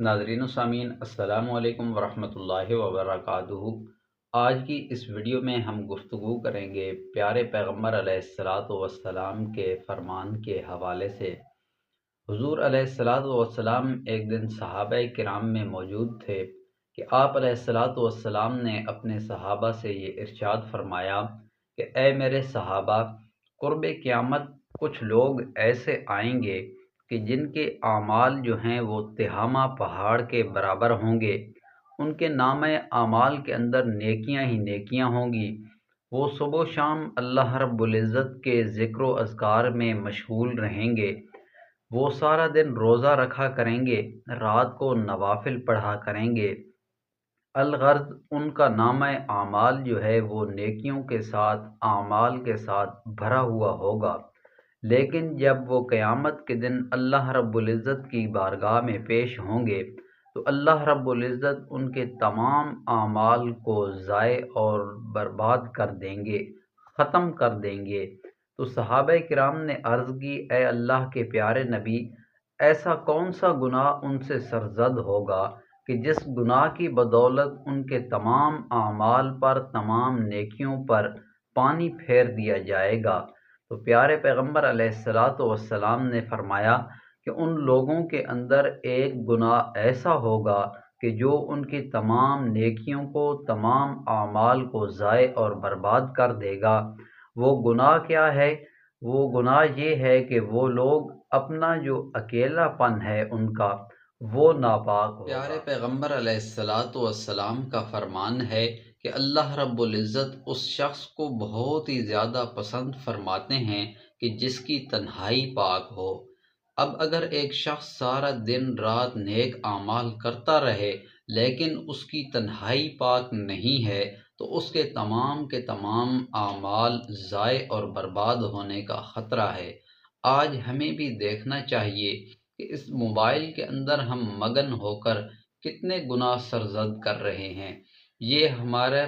ناظرین و سامعین السلام علیکم ورحمۃ اللہ وبرکاتہ۔ آج کی اس ویڈیو میں ہم گفتگو کریں گے پیارے پیغمبر علیہ الصلاۃ والسلام کے فرمان کے حوالے سے۔ حضور علیہ الصلاۃ والسلام ایک دن صحابہ کرام میں موجود تھے کہ آپ علیہ الصلاۃ والسلام نے اپنے صحابہ سے یہ ارشاد فرمایا کہ اے میرے صحابہ، قرب قیامت کچھ لوگ ایسے آئیں گے کہ جن کے اعمال جو ہیں وہ تہامہ پہاڑ کے برابر ہوں گے۔ ان کے نامہ اعمال کے اندر نیکیاں ہی نیکیاں ہوں گی۔ وہ صبح و شام اللہ رب العزت کے ذکر و اذکار میں مشغول رہیں گے۔ وہ سارا دن روزہ رکھا کریں گے، رات کو نوافل پڑھا کریں گے۔ الغرض ان کا نامہ اعمال جو ہے وہ نیکیوں کے ساتھ اعمال کے ساتھ بھرا ہوا ہوگا۔ لیکن جب وہ قیامت کے دن اللہ رب العزت کی بارگاہ میں پیش ہوں گے تو اللہ رب العزت ان کے تمام اعمال کو ضائع اور برباد کر دیں گے، ختم کر دیں گے۔ تو صحابہ کرام نے عرض کی، اے اللہ کے پیارے نبی، ایسا کون سا گناہ ان سے سرزد ہوگا کہ جس گناہ کی بدولت ان کے تمام اعمال پر، تمام نیکیوں پر پانی پھیر دیا جائے گا؟ تو پیارے پیغمبر علیہ الصلاۃ والسلام نے فرمایا کہ ان لوگوں کے اندر ایک گناہ ایسا ہوگا کہ جو ان کی تمام نیکیوں کو، تمام اعمال کو ضائع اور برباد کر دے گا۔ وہ گناہ کیا ہے؟ وہ گناہ یہ ہے کہ وہ لوگ اپنا جو اکیلا پن ہے ان کا، وہ ناپاک ہوگا۔ پیارے پیغمبر علیہ الصلاۃ والسلام کا فرمان ہے کہ اللہ رب العزت اس شخص کو بہت ہی زیادہ پسند فرماتے ہیں کہ جس کی تنہائی پاک ہو۔ اب اگر ایک شخص سارا دن رات نیک اعمال کرتا رہے لیکن اس کی تنہائی پاک نہیں ہے تو اس کے تمام اعمال ضائع اور برباد ہونے کا خطرہ ہے۔ آج ہمیں بھی دیکھنا چاہیے کہ اس موبائل کے اندر ہم مگن ہو کر کتنے گناہ سرزد کر رہے ہیں۔ یہ ہمارے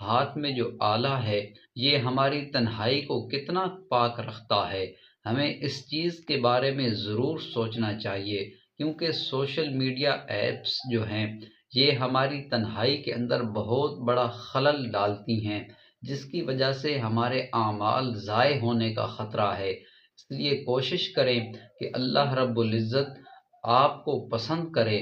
ہاتھ میں جو آلہ ہے یہ ہماری تنہائی کو کتنا پاک رکھتا ہے۔ ہمیں اس چیز کے بارے میں ضرور سوچنا چاہیے، کیونکہ سوشل میڈیا ایپس جو ہیں یہ ہماری تنہائی کے اندر بہت بڑا خلل ڈالتی ہیں، جس کی وجہ سے ہمارے اعمال ضائع ہونے کا خطرہ ہے۔ اس لیے کوشش کریں کہ اللہ رب العزت آپ کو پسند کرے۔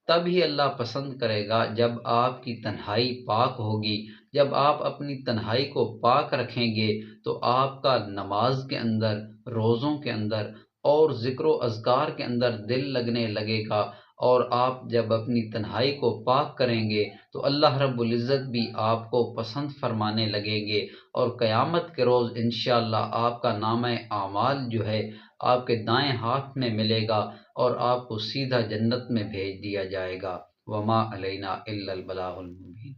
تب ہی اللہ پسند کرے گا جب آپ کی تنہائی پاک ہوگی۔ جب آپ اپنی تنہائی کو پاک رکھیں گے تو آپ کا نماز کے اندر، روزوں کے اندر اور ذکر و اذکار کے اندر دل لگنے لگے گا، اور آپ جب اپنی تنہائی کو پاک کریں گے تو اللہ رب العزت بھی آپ کو پسند فرمانے لگیں گے، اور قیامت کے روز انشاءاللہ آپ کا نامہ اعمال جو ہے آپ کے دائیں ہاتھ میں ملے گا اور آپ کو سیدھا جنت میں بھیج دیا جائے گا۔ وما علینا الا البلاغ المبین۔